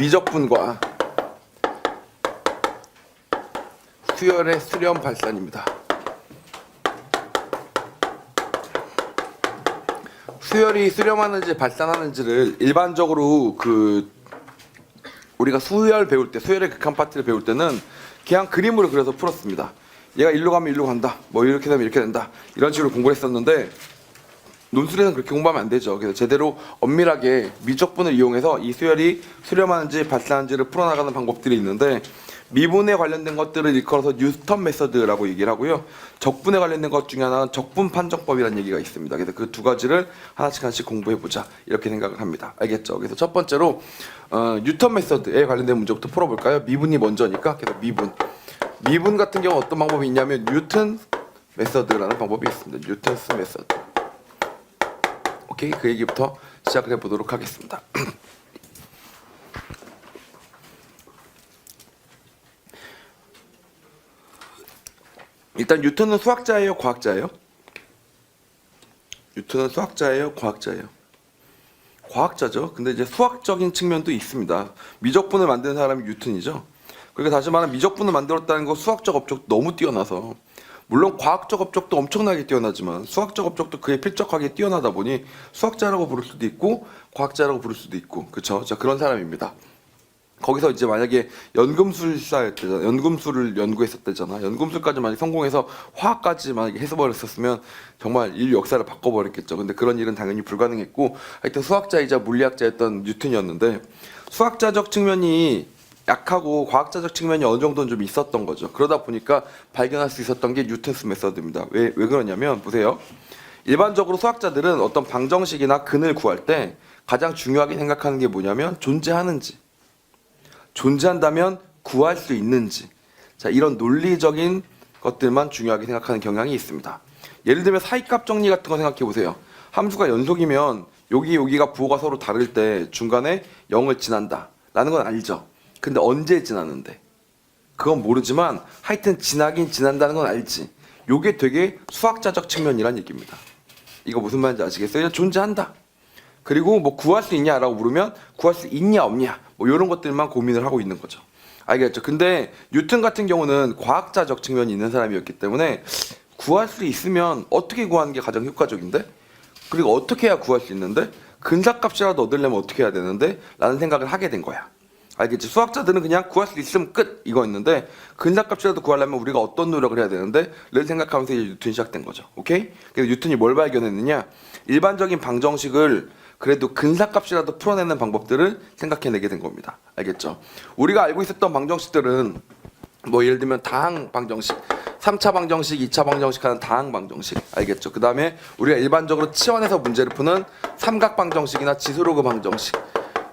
미적분과 수열의 수렴 발산입니다. 수열이 수렴하는지 발산하는지를 일반적으로 우리가 수열 배울 때, 수열의 극한 파트를 배울 때는 그냥 그림으로 그려서 풀었습니다. 얘가 일로 가면 일로 간다, 뭐 이렇게 되면 이렇게 된다, 이런 식으로 공부를 했었는데 논술에서는 그렇게 공부하면 안 되죠. 그래서 제대로 엄밀하게 미적분을 이용해서 이 수열이 수렴하는지 발산하는지를 풀어나가는 방법들이 있는데, 미분에 관련된 것들을 일컬어서 뉴턴 메서드라고 얘기를 하고요. 적분에 관련된 것 중에 하나는 적분 판정법이라는 얘기가 있습니다. 그래서 그 두 가지를 하나씩 공부해보자, 이렇게 생각을 합니다. 알겠죠? 그래서 첫 번째로 뉴턴 메서드에 관련된 문제부터 풀어볼까요? 미분이 먼저니까. 그래서 미분 같은 경우 어떤 방법이 있냐면 뉴턴 메서드라는 방법이 있습니다. 뉴턴스 메서드. 오케이, 그 얘기부터 시작을 해보도록 하겠습니다. 일단 뉴턴은 수학자예요, 과학자예요? 뉴턴은 수학자예요, 과학자예요? 과학자죠. 근데 이제 수학적인 측면도 있습니다. 미적분을 만든 사람이 뉴턴이죠. 그러니까 다시 말하면 미적분을 만들었다는 거 수학적 업적도 너무 뛰어나서, 물론 과학적 업적도 엄청나게 뛰어나지만 수학적 업적도 그에 필적하게 뛰어나다 보니 수학자라고 부를 수도 있고 과학자라고 부를 수도 있고, 그렇죠? 자, 그런 사람입니다. 거기서 이제 만약에 연금술사였대잖아. 연금술을 연구했었대잖아. 연금술까지 만약 성공해서 화학까지 만약에 해서버렸었으면 정말 인류 역사를 바꿔버렸겠죠. 근데 그런 일은 당연히 불가능했고, 하여튼 수학자이자 물리학자였던 뉴턴이었는데, 수학자적 측면이 약하고 과학자적 측면이 어느 정도는 좀 있었던 거죠. 그러다 보니까 발견할 수 있었던 게 뉴턴스 메서드입니다. 왜 그러냐면, 보세요. 일반적으로 수학자들은 어떤 방정식이나 근을 구할 때 가장 중요하게 생각하는 게 뭐냐면 존재하는지, 존재한다면 구할 수 있는지, 자, 이런 논리적인 것들만 중요하게 생각하는 경향이 있습니다. 예를 들면 사이값 정리 같은 거 생각해 보세요. 함수가 연속이면 여기가 부호가 서로 다를 때 중간에 0을 지난다 라는 건 알죠. 근데 언제 지나는데 그건 모르지만 하여튼 지나긴 지난다는 건 알지. 요게 되게 수학자적 측면이란 얘기입니다. 이거 무슨 말인지 아시겠어요? 그냥 존재한다. 그리고 뭐 구할 수 있냐라고 물으면 구할 수 있냐 없냐, 뭐 이런 것들만 고민을 하고 있는 거죠. 알겠죠? 근데 뉴턴 같은 경우는 과학자적 측면이 있는 사람이었기 때문에 구할 수 있으면 어떻게 구하는 게 가장 효과적인데? 그리고 어떻게 해야 구할 수 있는데? 근사값이라도 얻으려면 어떻게 해야 되는데? 라는 생각을 하게 된 거야. 알겠지? 수학자들은 그냥 구할 수 있으면 끝 이거였는데, 근사값이라도 구하려면 우리가 어떤 노력을 해야 되는데? 를 생각하면서 이제 뉴턴이 시작된 거죠. 오케이? 그래서 뉴턴이 뭘 발견했느냐? 일반적인 방정식을 그래도 근사값이라도 풀어내는 방법들을 생각해내게 된 겁니다. 알겠죠? 우리가 알고 있었던 방정식들은 뭐 예를 들면 다항 방정식, 3차 방정식, 2차 방정식 하는 다항 방정식, 알겠죠? 그 다음에 우리가 일반적으로 치환해서 문제를 푸는 삼각 방정식이나 지수로그 방정식,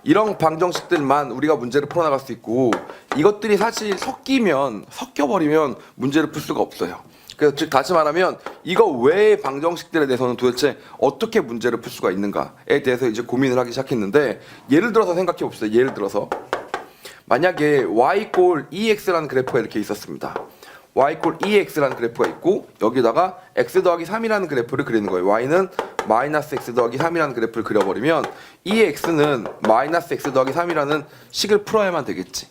이런 방정식들만 우리가 문제를 풀어나갈 수 있고, 이것들이 사실 섞여버리면 문제를 풀 수가 없어요. 그래서 즉 다시 말하면 이거 외의 방정식들에 대해서는 도대체 어떻게 문제를 풀 수가 있는가에 대해서 이제 고민을 하기 시작했는데, 예를 들어서 생각해 봅시다. 예를 들어서 만약에 y = EX라는 그래프가 이렇게 있었습니다. y = EX라는 그래프가 있고 여기다가 x 더하기 3이라는 그래프를 그리는 거예요. y는 마이너스 x 더하기 3이라는 그래프를 그려버리면 이 x는 마이너스 x 더하기 3이라는 식을 풀어야만 되겠지.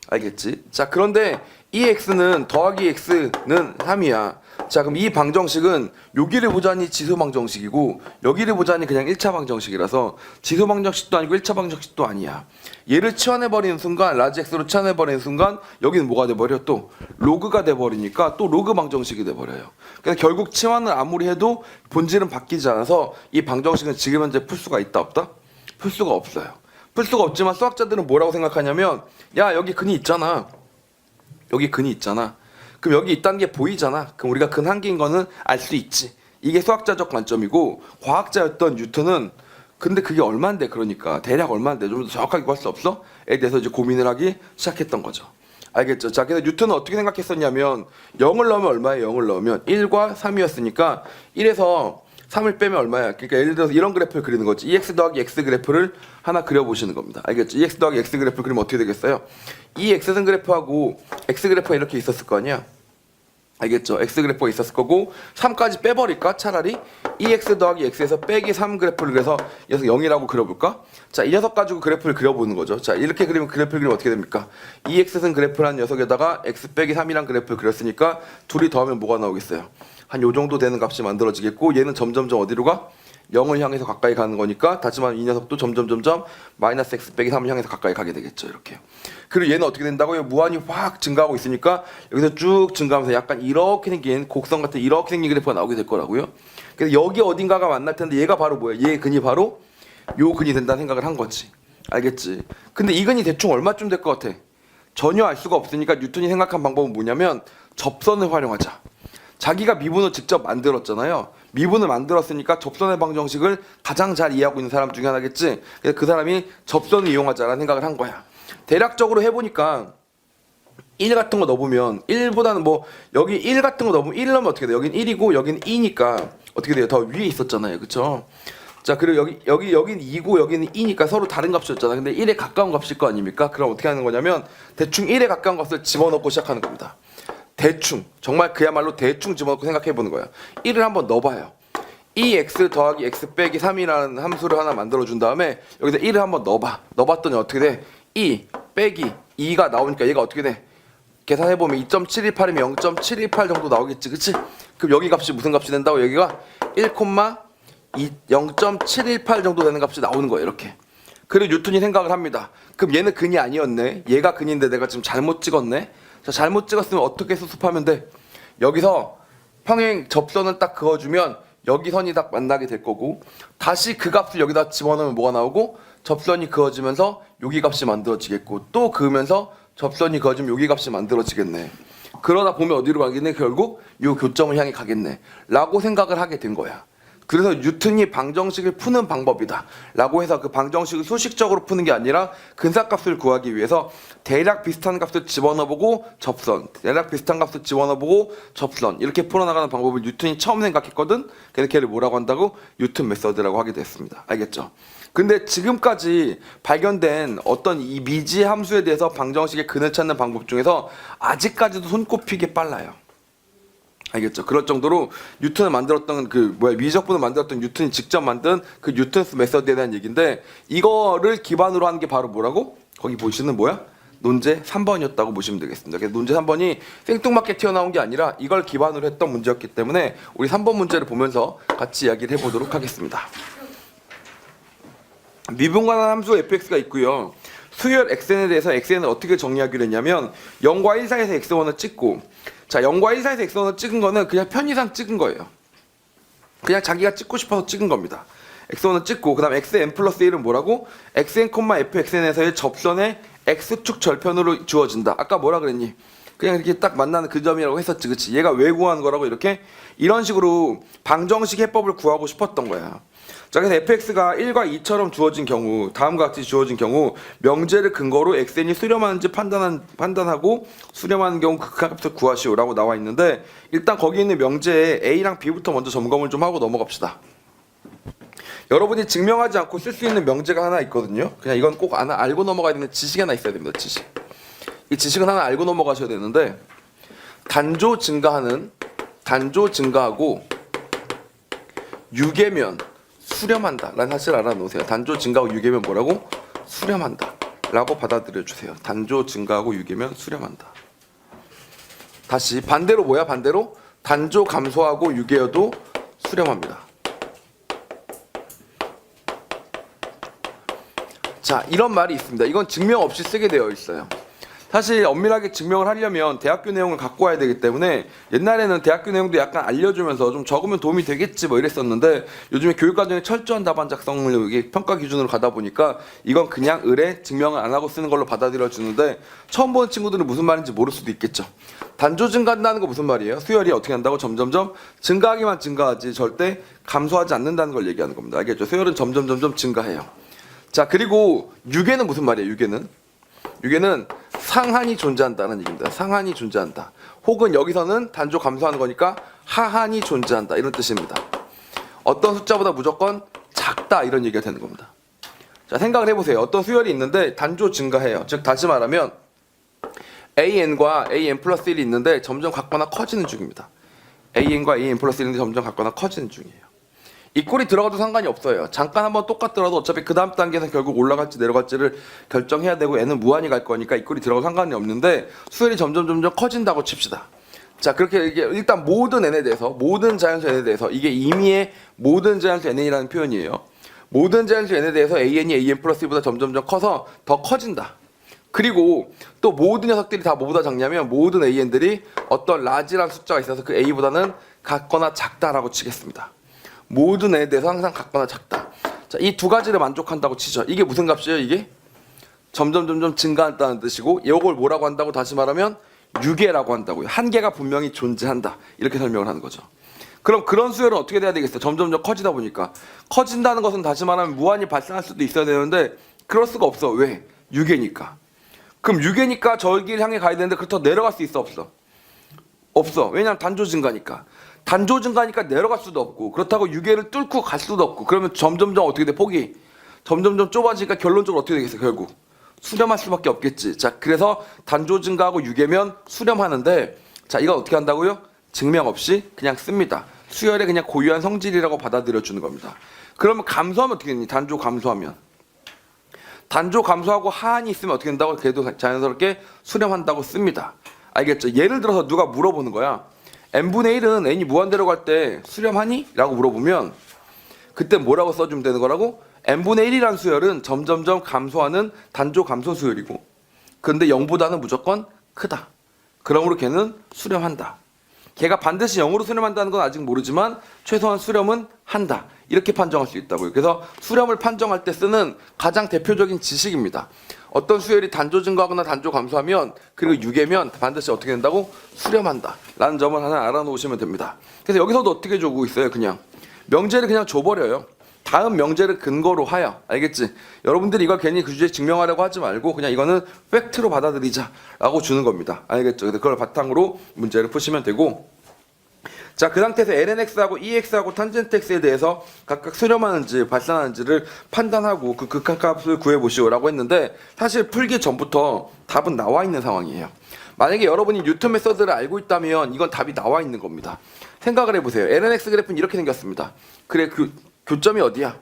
알겠지? 자, 그런데 이 x는 더하기 x는 3이야. 자, 그럼 이 방정식은 여기를 보자니 지수 방정식이고 여기를 보자니 그냥 1차 방정식이라서 지수 방정식도 아니고 1차 방정식도 아니야. 얘를 치환해버리는 순간, 라지 x로 치환해버리는 순간 여기는 뭐가 돼버려? 또 로그가 돼버리니까 또 로그 방정식이 돼버려요. 그래서 결국 치환을 아무리 해도 본질은 바뀌지 않아서 이 방정식은 지금 현재 풀 수가 있다 없다? 풀 수가 없어요. 풀 수가 없지만 수학자들은 뭐라고 생각하냐면, 야, 여기 근이 있잖아. 여기 근이 있잖아. 그럼 여기 있다는 게 보이잖아. 그럼 우리가 근 한 개인 거는 알 수 있지. 이게 수학자적 관점이고, 과학자였던 뉴턴은 근데 그게 얼만데, 그러니까 대략 얼만데 좀 더 정확하게 구할 수 없어? 에 대해서 이제 고민을 하기 시작했던 거죠. 알겠죠? 자, 그래서 뉴턴은 어떻게 생각했었냐면 0을 넣으면 얼마예요? 0을 넣으면 1과 3이었으니까 1에서 3을 빼면 얼마야? 그러니까 예를 들어서 이런 그래프를 그리는 거지. EX 더하기 X 그래프를 하나 그려보시는 겁니다. 알겠죠? EX 더하기 X 그래프를 그리면 어떻게 되겠어요? 이 X선 그래프하고 X 그래프가 이렇게 있었을 거 아니야? 알겠죠? x 그래프가 있었을 거고 3까지 빼버릴까? 차라리 2x 더하기 x에서 빼기 3 그래프를 그래서 이 녀석 0이라고 그려볼까? 자, 이 녀석 가지고 그래프를 그려보는 거죠. 자, 이렇게 그리면 그래프를 그리면 어떻게 됩니까? 2x승 그래프라는 녀석에다가 x 빼기 3이란 그래프를 그렸으니까 둘이 더하면 뭐가 나오겠어요? 한 요 정도 되는 값이 만들어지겠고 얘는 점점점 어디로 가? 0을 향해서 가까이 가는 거니까 다시 말하면 이 녀석도 점점점점 마이너스 x 빼기 3을 향해서 가까이 가게 되겠죠. 이렇게요. 그리고 얘는 어떻게 된다고요? 무한히 확 증가하고 있으니까 여기서 쭉 증가하면서 약간 이렇게 생긴 곡선 같은 이렇게 생긴 그래프가 나오게 될 거라고요. 그래서 여기 어딘가가 만날 텐데 얘가 바로 뭐예요? 얘의 근이 바로 요 근이 된다는 생각을 한 거지. 알겠지? 근데 이 근이 대충 얼마쯤 될 것 같아? 전혀 알 수가 없으니까 뉴턴이 생각한 방법은 뭐냐면 접선을 활용하자. 자기가 미분을 직접 만들었잖아요. 미분을 만들었으니까 접선의 방정식을 가장 잘 이해하고 있는 사람 중에 하나겠지. 그래서 그 사람이 접선을 이용하자라는 생각을 한 거야. 대략적으로 해보니까 1 같은 거 넣어보면 1보다는 뭐 여기 1 같은 거 넣어보면 1 넣으면 어떻게 돼요? 여긴 1이고 여긴 2니까 어떻게 돼요? 더 위에 있었잖아요. 그쵸? 자, 그리고 여긴 2고 여기는 2니까 서로 다른 값이었잖아. 근데 1에 가까운 값일 거 아닙니까? 그럼 어떻게 하는 거냐면 대충 1에 가까운 값을 집어넣고 시작하는 겁니다. 대충, 정말 그야말로 대충 집어넣고 생각해보는 거야. 1을 한번 넣어봐요. 2x 더하기 x 빼기 3이라는 함수를 하나 만들어준 다음에 여기서 1을 한번 넣어봐. 넣어봤더니 어떻게 돼? 2 빼기 2가 나오니까 얘가 어떻게 돼? 계산해보면 2.718이면 0.718 정도 나오겠지, 그치? 그럼 여기 값이 무슨 값이 된다고? 여기가 0.718 정도 되는 값이 나오는 거예요, 이렇게. 그리고 뉴턴이 생각을 합니다. 그럼 얘는 근이 아니었네. 얘가 근인데 내가 지금 잘못 찍었네. 자, 잘못 찍었으면 어떻게 수습하면 돼? 여기서 평행 접선을 딱 그어주면 여기 선이 딱 만나게 될 거고 다시 그 값을 여기다 집어넣으면 뭐가 나오고 접선이 그어지면서 여기 값이 만들어지겠고 또 그으면서 접선이 그어지면 여기 값이 만들어지겠네. 그러다 보면 어디로 가겠네? 결국 이 교점을 향해 가겠네 라고 생각을 하게 된 거야. 그래서 뉴턴이 방정식을 푸는 방법이다 라고 해서 그 방정식을 수식적으로 푸는 게 아니라 근사값을 구하기 위해서 대략 비슷한 값을 집어넣어보고 접선, 대략 비슷한 값을 집어넣어보고 접선 이렇게 풀어나가는 방법을 뉴턴이 처음 생각했거든. 그래서 걔를 뭐라고 한다고? 뉴턴 메서드라고 하게 됐습니다. 알겠죠? 근데 지금까지 발견된 어떤 이 미지 함수에 대해서 방정식의 근을 찾는 방법 중에서 아직까지도 손꼽히게 빨라요. 알겠죠? 그럴 정도로 뉴턴을 만들었던 미적분을 만들었던 뉴턴이 직접 만든 그 뉴턴스 메서드에 대한 얘기인데 이거를 기반으로 하는 게 바로 뭐라고? 거기 보시는 뭐야? 논제 3번이었다고 보시면 되겠습니다. 그래서 논제 3번이 생뚱맞게 튀어나온 게 아니라 이걸 기반으로 했던 문제였기 때문에 우리 3번 문제를 보면서 같이 이야기를 해보도록 하겠습니다. 미분관한 함수 fx가 있고요. 수열 xn에 대해서 xn을 어떻게 정리하기로 했냐면 0과 1 사이에서 x1을 찍고 자 0과 1 사이에서 x1을 찍은 거는 그냥 편의상 찍은 거예요. 그냥 자기가 찍고 싶어서 찍은 겁니다. x1을 찍고 그 다음 xn 플러스 1은 뭐라고? xn, fxn에서의 접선의 x축 절편으로 주어진다. 아까 뭐라 그랬니? 그냥 이렇게 딱 만나는 그 점이라고 했었지, 그치? 얘가 왜 구하는 거라고 이렇게 이런 식으로 방정식 해법을 구하고 싶었던 거야. 자, 그래서 fx가 1과 2처럼 주어진 경우, 다음과 같이 주어진 경우 명제를 근거로 xn이 수렴하는지 판단하고 수렴하는 경우 극한값을 구하시오라고 나와 있는데 일단 거기 있는 명제에 a랑 b부터 먼저 점검을 좀 하고 넘어갑시다. 여러분이 증명하지 않고 쓸 수 있는 명제가 하나 있거든요. 그냥 이건 꼭 알고 넘어가야 되는 지식이 하나 있어야 됩니다. 지식. 이 지식은 하나 알고 넘어가셔야 되는데 단조 증가하고 유계면 수렴한다 라는 사실을 알아놓으세요. 단조 증가하고 유계면 뭐라고? 수렴한다 라고 받아들여 주세요. 단조 증가하고 유계면 수렴한다. 다시 반대로 뭐야? 반대로 단조 감소하고 유계여도 수렴합니다. 자, 이런 말이 있습니다. 이건 증명 없이 쓰게 되어 있어요. 사실 엄밀하게 증명을 하려면 대학교 내용을 갖고 와야 되기 때문에 옛날에는 대학교 내용도 약간 알려주면서 좀 적으면 도움이 되겠지 뭐 이랬었는데 요즘에 교육과정에 철저한 답안 작성을 이게 평가 기준으로 가다 보니까 이건 그냥 의뢰 증명을 안 하고 쓰는 걸로 받아들여 주는데 처음 보는 친구들은 무슨 말인지 모를 수도 있겠죠. 단조 증가한다는 거 무슨 말이에요? 수열이 어떻게 한다고? 점점점 증가하기만 증가하지 절대 감소하지 않는다는 걸 얘기하는 겁니다. 알겠죠? 수열은 점점 증가해요. 자, 그리고 유계는 무슨 말이에요? 유계는 상한이 존재한다는 얘기입니다. 상한이 존재한다. 혹은 여기서는 단조 감소하는 거니까 하한이 존재한다. 이런 뜻입니다. 어떤 숫자보다 무조건 작다. 이런 얘기가 되는 겁니다. 자, 생각을 해보세요. 어떤 수열이 있는데 단조 증가해요. 즉 다시 말하면 AN과 AN 플러스 1이 있는데 점점 같거나 커지는 중입니다. AN과 AN 플러스 1인데 점점 같거나 커지는 중이에요. 이 꼴이 들어가도 상관이 없어요. 잠깐 한번 똑같더라도 어차피 그 다음 단계에서 결국 올라갈지 내려갈지를 결정해야 되고 n은 무한히 갈 거니까 이 꼴이 들어가도 상관이 없는데 수열이 점점 커진다고 칩시다. 자, 그렇게 이게 일단 모든 n에 대해서, 모든 자연수 n에 대해서, 이게 임의의 모든 자연수 n이라는 표현이에요. 모든 자연수 n에 대해서 an이 an 플러스 1보다 점점 커서 더 커진다. 그리고 또 모든 녀석들이 다 뭐보다 작냐면 모든 an들이 어떤 라지라는 숫자가 있어서 그 a보다는 같거나 작다라고 치겠습니다. 모든 n에 대해서 항상 같거나 작다. 자, 이 두 가지를 만족한다고 치죠. 이게 무슨 값이에요? 이게 점점 증가한다는 뜻이고, 이걸 뭐라고 한다고? 다시 말하면 유계라고 한다고요. 한계가 분명히 존재한다. 이렇게 설명을 하는 거죠. 그럼 그런 수열은 어떻게 돼야 되겠어요? 점점 커지다 보니까. 커진다는 것은 다시 말하면 무한히 발생할 수도 있어야 되는데 그럴 수가 없어. 왜? 유계니까. 그럼 유계니까 저기를 향해 가야 되는데 그렇다고 내려갈 수 있어? 없어? 없어. 왜냐하면 단조 증가니까. 단조 증가니까 내려갈 수도 없고, 그렇다고 유계를 뚫고 갈 수도 없고, 그러면 점점 어떻게 돼? 폭이 점점 좁아지니까 결론적으로 어떻게 되겠어? 결국 수렴할 수밖에 없겠지. 자, 그래서 단조 증가하고 유계면 수렴하는데, 자, 이거 어떻게 한다고요? 증명 없이 그냥 씁니다. 수열의 그냥 고유한 성질이라고 받아들여 주는 겁니다. 그러면 감소하면 어떻게 되니? 단조 감소하면, 단조 감소하고 하한이 있으면 어떻게 된다고? 그래도 자연스럽게 수렴한다고 씁니다. 알겠죠? 예를 들어서 누가 물어보는 거야. n분의 1은 n이 무한대로 갈 때 수렴하니? 라고 물어보면 그때 뭐라고 써주면 되는 거라고? n분의 1이라는 수열은 점점 감소하는 단조 감소 수열이고, 근데 0보다는 무조건 크다. 그러므로 걔는 수렴한다. 걔가 반드시 0으로 수렴한다는 건 아직 모르지만 최소한 수렴은 한다. 이렇게 판정할 수 있다고요. 그래서 수렴을 판정할 때 쓰는 가장 대표적인 지식입니다. 어떤 수열이 단조 증가하거나 단조 감소하면, 그리고 유계면 반드시 어떻게 된다고? 수렴한다 라는 점을 하나 알아놓으시면 됩니다. 그래서 여기서도 어떻게 주고 있어요? 그냥 명제를 그냥 줘버려요. 다음 명제를 근거로 하여. 알겠지? 여러분들이 이걸 괜히 그 주제에 증명하려고 하지 말고 그냥 이거는 팩트로 받아들이자 라고 주는 겁니다. 알겠죠? 그걸 바탕으로 문제를 푸시면 되고, 자, 그 상태에서 lnx하고 ex하고 탄젠트 x에 대해서 각각 수렴하는지 발산하는지를 판단하고 그 극한값을 구해보시오라고 했는데, 사실 풀기 전부터 답은 나와 있는 상황이에요. 만약에 여러분이 뉴턴 메서드를 알고 있다면 이건 답이 나와 있는 겁니다. 생각을 해보세요. lnx 그래프는 이렇게 생겼습니다. 그래, 그 교점이 어디야?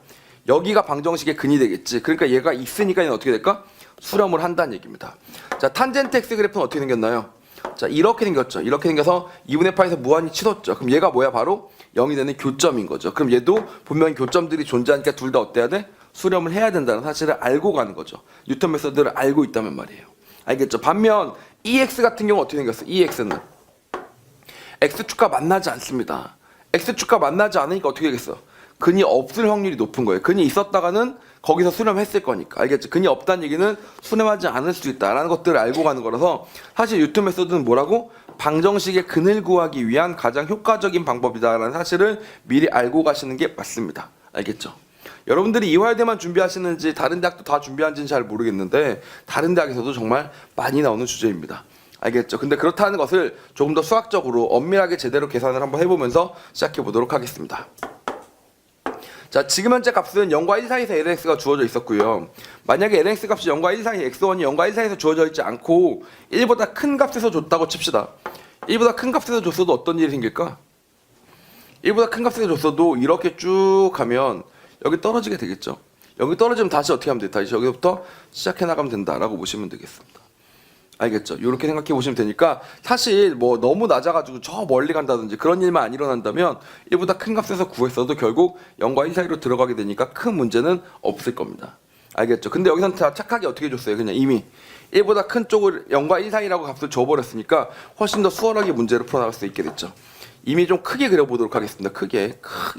여기가 방정식의 근이 되겠지. 그러니까 얘가 있으니까 얘는 어떻게 될까? 수렴을 한다는 얘기입니다. 자, 탄젠트 x 그래프는 어떻게 생겼나요? 자, 이렇게 생겼죠. 이렇게 생겨서 2분의 파에서 무한히 치솟죠. 그럼 얘가 뭐야? 바로 0이 되는 교점인 거죠. 그럼 얘도 분명히 교점들이 존재하니까 둘 다 어때야 돼? 수렴을 해야 된다는 사실을 알고 가는 거죠. 뉴턴 메서드를 알고 있다면 말이에요. 알겠죠? 반면 EX 같은 경우 어떻게 생겼어? EX는 X축과 만나지 않습니다. X축과 만나지 않으니까 어떻게 되겠어? 근이 없을 확률이 높은 거예요. 근이 있었다가는 거기서 수렴했을 거니까. 알겠죠? 근이 없다는 얘기는 수렴하지 않을 수 있다라는 것들을 알고 가는 거라서 사실 뉴턴 메소드는 뭐라고? 방정식의 근을 구하기 위한 가장 효과적인 방법이다라는 사실을 미리 알고 가시는 게 맞습니다. 알겠죠? 여러분들이 이화여대만 준비하시는지 다른 대학도 다 준비하는지는 잘 모르겠는데 다른 대학에서도 정말 많이 나오는 주제입니다. 알겠죠? 근데 그렇다는 것을 조금 더 수학적으로 엄밀하게 제대로 계산을 한번 해보면서 시작해 보도록 하겠습니다. 자, 지금 현재 값은 0과 1 사이에서 lnx가 주어져 있었고요. 만약에 lnx 값이 0과 1 사이, x1이 0과 1 사이에서 주어져 있지 않고 1보다 큰 값에서 줬다고 칩시다. 1보다 큰 값에서 줬어도 어떤 일이 생길까? 1보다 큰 값에서 줬어도 이렇게 쭉 가면 여기 떨어지게 되겠죠. 여기 떨어지면 다시 어떻게 하면 돼? 다시 여기부터 시작해 나가면 된다라고 보시면 되겠습니다. 알겠죠? 이렇게 생각해 보시면 되니까 사실 뭐 너무 낮아가지고 저 멀리 간다든지 그런 일만 안 일어난다면 1보다 큰 값에서 구했어도 결국 0과 1 사이로 들어가게 되니까 큰 문제는 없을 겁니다. 알겠죠? 근데 여기서는 다 착하게 어떻게 줬어요? 그냥 이미 1보다 큰 쪽을 0과 1 사이라고 값을 줘버렸으니까 훨씬 더 수월하게 문제를 풀어나갈 수 있게 됐죠. 이미 좀 크게 그려보도록 하겠습니다. 크게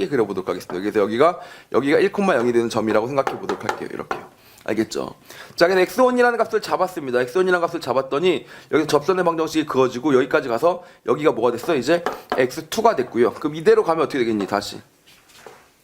그려보도록 하겠습니다. 그래서 여기가 1,0이 되는 점이라고 생각해 보도록 할게요. 이렇게요. 알겠죠? 자, 그냥 x1이라는 값을 잡았습니다. x1이라는 값을 잡았더니 여기서 접선의 방정식이 그어지고 여기까지 가서 여기가 뭐가 됐어? 이제 x2가 됐고요. 그럼 이대로 가면 어떻게 되겠니? 다시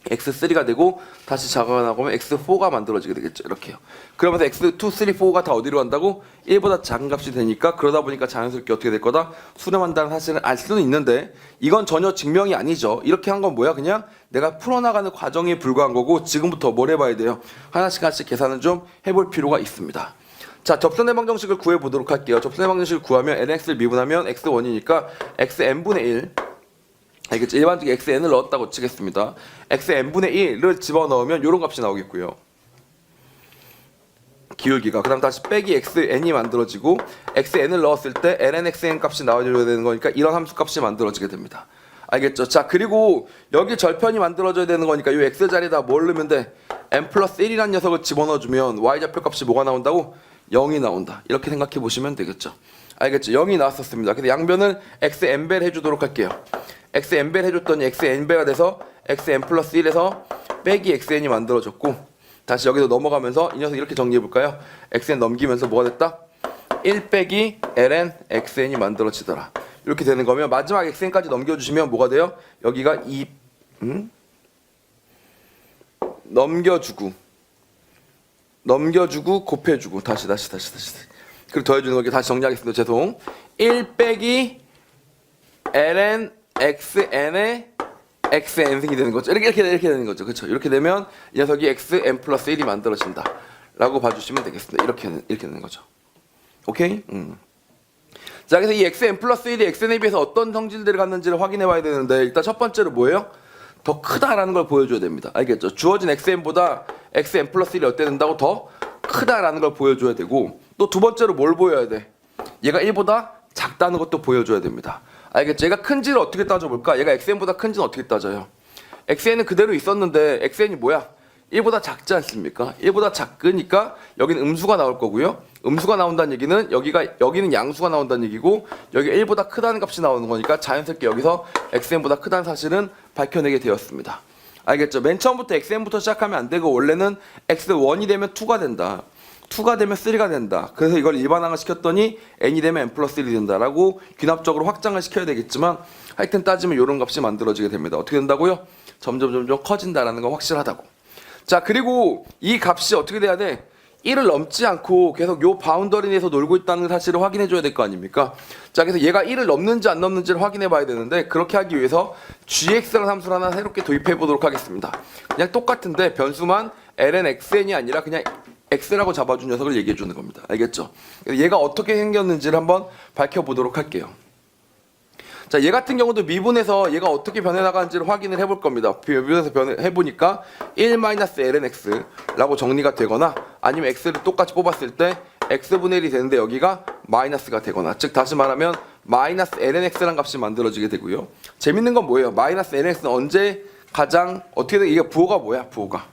x3가 되고 다시 작아가 나가면 x4가 만들어지게 되겠죠. 이렇게요. 그러면서 x2, 3, 4가 다 어디로 간다고? 1보다 작은 값이 되니까 그러다 보니까 자연스럽게 어떻게 될 거다? 수렴한다는 사실을 알 수는 있는데 이건 전혀 증명이 아니죠. 이렇게 한 건 뭐야? 그냥 내가 풀어나가는 과정에 불과한 거고 지금부터 뭘 해봐야 돼요? 하나씩 계산을 좀 해볼 필요가 있습니다. 자, 접선의 방정식을 구해보도록 할게요. 접선의 방정식을 구하면 nx를 미분하면 x1이니까 xn분의 1. 알겠죠? 일반적인 xn을 넣었다고 치겠습니다. xn분의 1을 집어넣으면 이런 값이 나오겠고요. 기울기가. 그 다음 다시 빼기 xn이 만들어지고 xn을 넣었을 때 lnxn 값이 나와줘야 되는 거니까 이런 함수 값이 만들어지게 됩니다. 알겠죠? 자, 그리고 여기 절편이 만들어져야 되는 거니까 이 x 자리에다 뭘 넣으면 돼? n 플러스 1이라는 녀석을 집어넣어주면 y좌표 값이 뭐가 나온다고? 0이 나온다. 이렇게 생각해 보시면 되겠죠. 알겠죠? 0이 나왔었습니다. 근데 양변을 xn배를 해주도록 할게요. xn배를 해줬더니 xn배가 돼서 xn 플러스 1에서 빼기 xn이 만들어졌고 다시 여기서 넘어가면서 이 녀석 이렇게 정리해 볼까요? xn 넘기면서 뭐가 됐다? 1 빼기 ln xn이 만들어지더라. 이렇게 되는 거면 마지막 xn까지 넘겨주시면 뭐가 돼요? 여기가 2 넘겨주고 곱해주고 다시 그리고 더해주는 거 다시 정리하겠습니다. 죄송. 1 빼기 ln xn의 xn승이 되는 거죠. 이렇게 되는 거죠. 그렇죠? 이렇게 되면 이 녀석이 xn 플러스 1이 만들어진다 라고 봐주시면 되겠습니다. 이렇게 되는 거죠. 오케이? 자, 그래서 이 xn 플러스 1이 xn에 비해서 어떤 성질들을 갖는지를 확인해 봐야 되는데 일단 첫 번째로 뭐예요? 더 크다라는 걸 보여줘야 됩니다. 알겠죠? 주어진 xn보다 xn 플러스 1이 어때 된다고? 더 크다라는 걸 보여줘야 되고 또 두 번째로 뭘 보여야 돼? 얘가 1보다 작다는 것도 보여줘야 됩니다. 알겠죠? 얘가 큰지를 어떻게 따져볼까? 얘가 xn보다 큰지는 어떻게 따져요? xn은 그대로 있었는데 xn이 뭐야? 1보다 작지 않습니까? 1보다 작으니까 여기는 음수가 나올 거고요. 음수가 나온다는 얘기는 여기는 양수가 나온다는 얘기고 여기 1보다 크다는 값이 나오는 거니까 자연스럽게 여기서 xn보다 크다는 사실은 밝혀내게 되었습니다. 알겠죠? 맨 처음부터 xn부터 시작하면 안 되고 원래는 x1이 되면 2가 된다. 2가 되면 3가 된다. 그래서 이걸 일반항을 시켰더니 n이 되면 n 플러스 1이 된다라고 귀납적으로 확장을 시켜야 되겠지만 하여튼 따지면 이런 값이 만들어지게 됩니다. 어떻게 된다고요? 점점 커진다라는 건 확실하다고. 자, 그리고 이 값이 어떻게 돼야 돼? 1을 넘지 않고 계속 요 바운더리 내에서 놀고 있다는 사실을 확인해 줘야 될 거 아닙니까? 자, 그래서 얘가 1을 넘는지 안 넘는지를 확인해 봐야 되는데 그렇게 하기 위해서 gx라는 함수를 하나 새롭게 도입해 보도록 하겠습니다. 그냥 똑같은데 변수만 ln xn이 아니라 그냥 x라고 잡아준 녀석을 얘기해 주는 겁니다. 알겠죠? 얘가 어떻게 생겼는지를 한번 밝혀보도록 할게요. 자, 얘 같은 경우도 미분해서 얘가 어떻게 변해나가는지를 확인을 해볼 겁니다. 미분해서 해보니까 1-ln x라고 정리가 되거나 아니면 x를 똑같이 뽑았을 때 x분의 1이 되는데 여기가 마이너스가 되거나 즉 다시 말하면 마이너스 ln x라는 값이 만들어지게 되고요. 재밌는 건 뭐예요? 마이너스 ln x는 언제 가장 어떻게 돼? 이게 부호가 뭐야? 부호가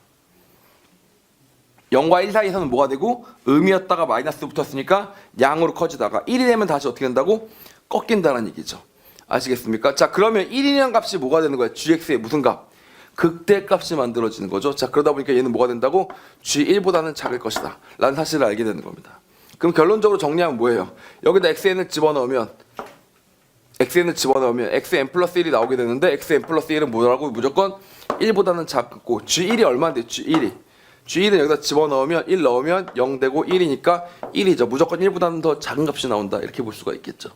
0과 1 사이에서는 뭐가 되고 음이었다가 마이너스 붙었으니까 양으로 커지다가 1이 되면 다시 어떻게 된다고? 꺾인다는 얘기죠. 아시겠습니까? 자, 그러면 1이라는 값이 뭐가 되는 거야? gx의 무슨 값? 극대값이 만들어지는 거죠. 자, 그러다 보니까 얘는 뭐가 된다고? g1보다는 작을 것이다 라는 사실을 알게 되는 겁니다. 그럼 결론적으로 정리하면 뭐예요? 여기다 xn을 집어넣으면 xn 플러스 1이 나오게 되는데 xn 플러스 1은 뭐라고? 무조건 1보다는 작고 g1이 얼마인데? g1은 여기다 집어넣으면 1 넣으면 0 되고 1이니까 1이죠. 무조건 1보다는 더 작은 값이 나온다 이렇게 볼 수가 있겠죠.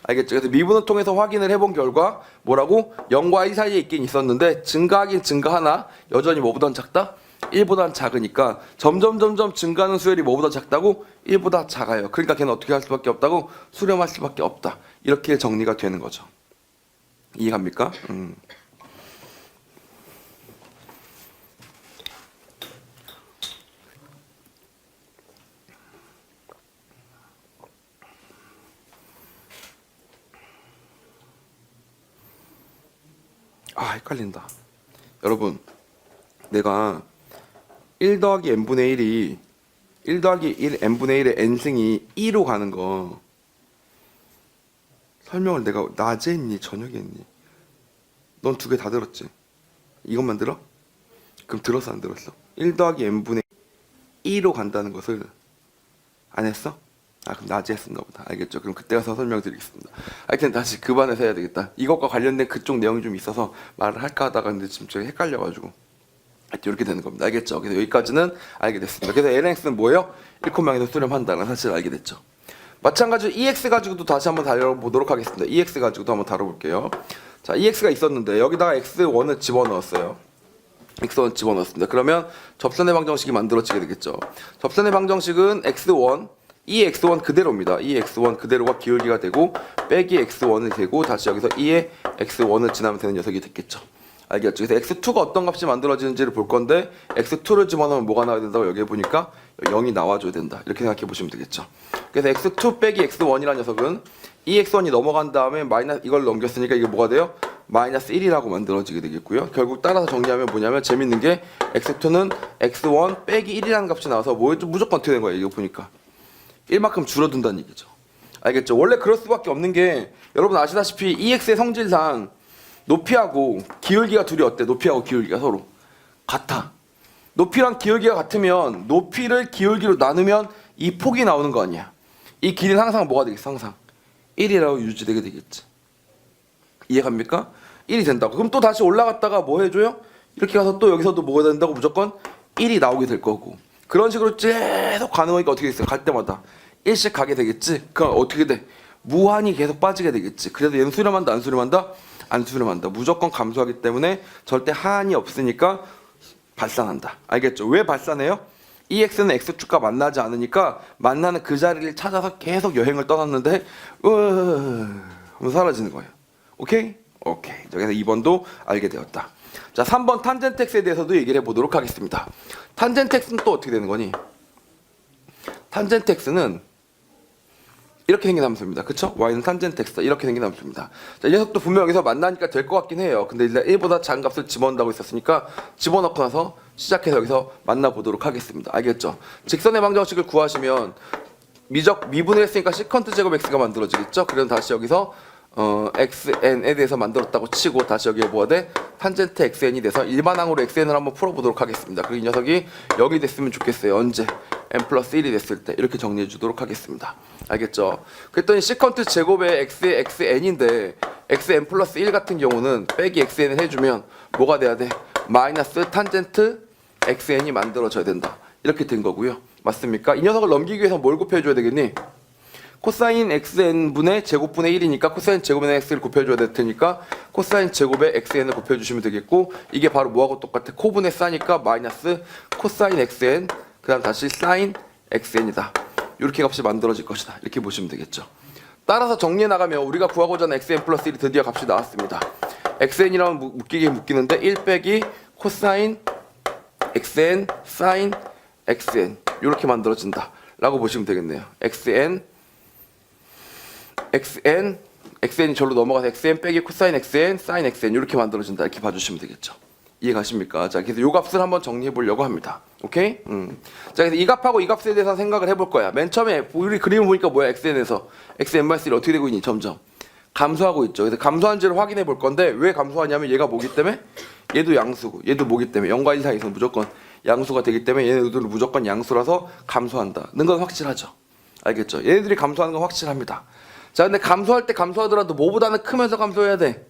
알겠죠? 그래서 미분을 통해서 확인을 해본 결과 뭐라고? 0과 1 사이에 있긴 있었는데 증가하긴 증가하나 여전히 뭐보단 작다? 1보단 작으니까 점점 증가하는 수열이 뭐보다 작다고? 1보다 작아요. 그러니까 걔는 어떻게 할 수밖에 없다고? 수렴할 수밖에 없다. 이렇게 정리가 되는 거죠. 이해갑니까? 헷갈린다. 여러분, 내가 1 더하기 n분의 1이 1 더하기 1 n분의 1의 n승이 2로 가는 거 설명을 내가 낮에 했니? 저녁에 했니? 넌 두 개 다 들었지? 이것만 들어? 그럼 들었어 안 들었어? 1 더하기 n분의 2로 간다는 것을 안 했어? 그럼 낮에 했었나 보다. 알겠죠? 그럼 그때 가서 설명드리겠습니다. 하여튼 다시 그 반에서 해야 되겠다. 이것과 관련된 그쪽 내용이 좀 있어서 말을 할까 하다가 근데 지금 제가 헷갈려가지고 하여튼 이렇게 되는 겁니다. 알겠죠? 그래서 여기까지는 알게 됐습니다. 그래서 lnx는 뭐예요? 1,0에서 수렴한다는 사실을 알게 됐죠. 마찬가지로 EX 가지고도 다시 한번 다뤄보도록 하겠습니다. EX 가지고도 한번 다뤄볼게요. 자, EX가 있었는데 여기다가 X1을 집어넣었어요. x1 집어넣었습니다. 그러면 접선의 방정식이 만들어지게 되겠죠. 접선의 방정식은 x1 2의 x1 그대로입니다. 2의 x1 그대로가 기울기가 되고 빼기 x1이 되고 다시 여기서 2의 x1을 지나면 되는 녀석이 됐겠죠. 알겠죠? 그래서 x2가 어떤 값이 만들어지는지를 볼 건데 x2를 집어넣으면 뭐가 나와야 된다고 여기에 보니까 0이 나와줘야 된다. 이렇게 생각해 보시면 되겠죠. 그래서 x2 빼기 x1이라는 녀석은 2x1이 넘어간 다음에 마이너스 이걸 넘겼으니까 이게 뭐가 돼요? 마이너스 1이라고 만들어지게 되겠고요. 결국 따라서 정리하면 뭐냐면 재밌는 게 x2는 x1 빼기 1이라는 값이 나와서 무조건 어떻게 된 거예요? 이거 보니까 1만큼 줄어든다는 얘기죠. 알겠죠? 원래 그럴 수밖에 없는 게 여러분 아시다시피 2x의 성질상 높이하고 기울기가 둘이 어때? 높이하고 기울기가 서로 같아. 높이랑 기울기가 같으면 높이를 기울기로 나누면 이 폭이 나오는 거 아니야. 이 길이는 항상 뭐가 되겠어? 항상 1이라고 유지되게 되겠지. 이해갑니까? 1이 된다고. 그럼 또 다시 올라갔다가 뭐 해줘요? 이렇게 가서 또 여기서도 뭐가 된다고 무조건 1이 나오게 될 거고. 그런 식으로 계속 가는 거니까 어떻게 됐어요? 갈 때마다 1씩 가게 되겠지. 그럼 어떻게 돼? 무한히 계속 빠지게 되겠지. 그래서 얘는 수렴한다, 안 수렴한다? 안 수렴한다. 무조건 감소하기 때문에 절대 하한이 없으니까 발산한다. 알겠죠? 왜 발산해요? EX는 X축과 만나지 않으니까 만나는 그 자리를 찾아서 계속 여행을 떠났는데 하면 사라지는 거예요. 오케이? 오케이. 그래서 2번도 알게 되었다. 자, 3번 탄젠트 X에 대해서도 얘기를 해보도록 하겠습니다. 탄젠트 X는 또 어떻게 되는 거니? 탄젠트 X는 이렇게 생긴 함수입니다. 그쵸? Y는 탄젠트 X다. 이렇게 생긴 함수입니다. 자, 이 녀석도 분명 여기서 만나니까 될 것 같긴 해요. 근데 일단 1보다 작은 값을 집어넣는다고 했었으니까 집어넣고 나서 시작해서 여기서 만나보도록 하겠습니다. 알겠죠? 직선의 방정식을 구하시면 미분을 했으니까 시컨트 제곱 X가 만들어지겠죠? 그럼 다시 여기서 xn에 대해서 만들었다고 치고 다시 여기에 뭐가 돼? 탄젠트 xn이 돼서 일반항으로 xn을 한번 풀어보도록 하겠습니다. 그리고 이 녀석이 여기 됐으면 좋겠어요. 언제? n 플러스 1이 됐을 때 이렇게 정리해 주도록 하겠습니다. 알겠죠? 그랬더니 시컨트 제곱의 x의 xn인데 xn 플러스 1 같은 경우는 빼기 xn을 해주면 뭐가 돼야 돼? 마이너스 탄젠트 xn이 만들어져야 된다. 이렇게 된 거고요. 맞습니까? 이 녀석을 넘기기 위해서 뭘 곱해줘야 되겠니? 코사인 xn분의 제곱분의 1이니까 코사인 제곱의 x를 곱해줘야 될 테니까 코사인 제곱의 xn을 곱해주시면 되겠고 이게 바로 뭐하고 똑같아? 코분의 싸니까 마이너스 코사인 xn 그 다음 다시 사인 xn이다. 이렇게 값이 만들어질 것이다. 이렇게 보시면 되겠죠. 따라서 정리해 나가면 우리가 구하고자 하는 xn 플러스 1이 드디어 값이 나왔습니다. xn이라면 묶이게 묶이는데 1 빼기 코사인 xn 사인 xn 이렇게 만들어진다 라고 보시면 되겠네요. xn이 절로 넘어가서 xn 빼기 코사인 xn 사인 xn 이렇게 만들어진다 이렇게 봐주시면 되겠죠. 이해가십니까? 자, 그래서 이 값을 한번 정리해 보려고 합니다. 오케이? 자, 그래서 이 값하고 이 값에 대해서 생각을 해볼 거야. 맨 처음에 우리 그림을 보니까 뭐야? xn에서 xn-1이 어떻게 되고 있니? 점점 감소하고 있죠. 그래서 감소한지를 확인해 볼 건데 왜 감소하냐면 얘가 뭐기 때문에 얘도 양수고 얘도 뭐기 때문에 0과 1 사이에서 무조건 양수가 되기 때문에 얘네들은 무조건 양수라서 감소한다는 건 확실하죠. 알겠죠? 얘네들이 감소하는 건 확실합니다. 자, 근데 감소할 때 감소하더라도 뭐보다는 크면서 감소해야 돼?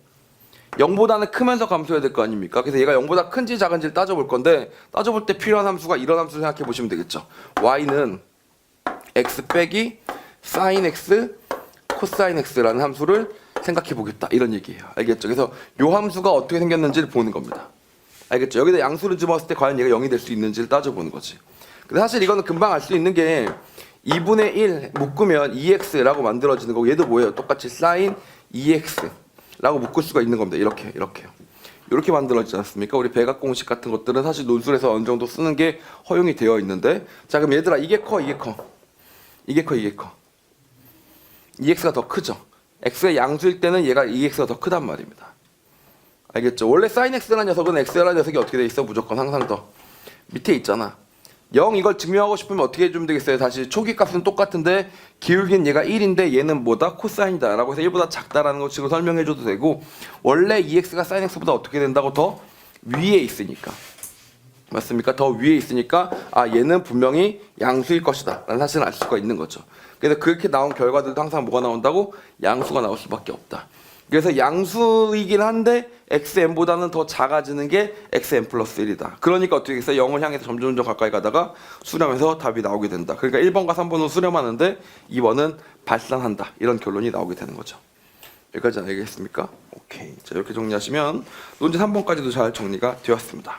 0보다는 크면서 감소해야 될 거 아닙니까? 그래서 얘가 0보다 큰지 작은지를 따져볼 건데 따져볼 때 필요한 함수가 이런 함수를 생각해 보시면 되겠죠. y는 x 빼기 sin x 코사인 x라는 함수를 생각해 보겠다 이런 얘기예요. 알겠죠? 그래서 요 함수가 어떻게 생겼는지를 보는 겁니다. 알겠죠? 여기다 양수를 집어봤을 때 과연 얘가 0이 될 수 있는지를 따져보는 거지. 근데 사실 이거는 금방 알 수 있는 게 2분의 1 묶으면 2x라고 만들어지는 거고 얘도 뭐예요? 똑같이 sin 2x라고 묶을 수가 있는 겁니다. 이렇게 만들어지지 않습니까? 우리 배각 공식 같은 것들은 사실 논술에서 어느 정도 쓰는 게 허용이 되어 있는데 자, 그럼 얘들아 이게 커. 2x가 더 크죠. x의 양수일 때는 얘가 2x가 더 크단 말입니다. 알겠죠? 원래 sin x라는 녀석은 x라는 녀석이 어떻게 돼 있어? 무조건 항상 더 밑에 있잖아. 0 이걸 증명하고 싶으면 어떻게 해주면 되겠어요? 다시 초기 값은 똑같은데 기울기는 얘가 1인데 얘는 뭐다? 코사인이다 라고 해서 1보다 작다라는 거 지금 설명해줘도 되고 원래 2x가 sin x보다 어떻게 된다고? 더 위에 있으니까. 맞습니까? 더 위에 있으니까 아 얘는 분명히 양수일 것이다 라는 사실을 알 수가 있는 거죠. 그래서 그렇게 나온 결과들도 항상 뭐가 나온다고? 양수가 나올 수밖에 없다. 그래서 양수이긴 한데 xn보다는 더 작아지는 게 xn 플러스 1이다. 그러니까 어떻게 했어요? 0을 향해서 점점 가까이 가다가 수렴해서 답이 나오게 된다. 그러니까 1번과 3번은 수렴하는데 2번은 발산한다. 이런 결론이 나오게 되는 거죠. 여기까지 알겠습니까? 오케이. 자, 이렇게 정리하시면 논제 3번까지도 잘 정리가 되었습니다.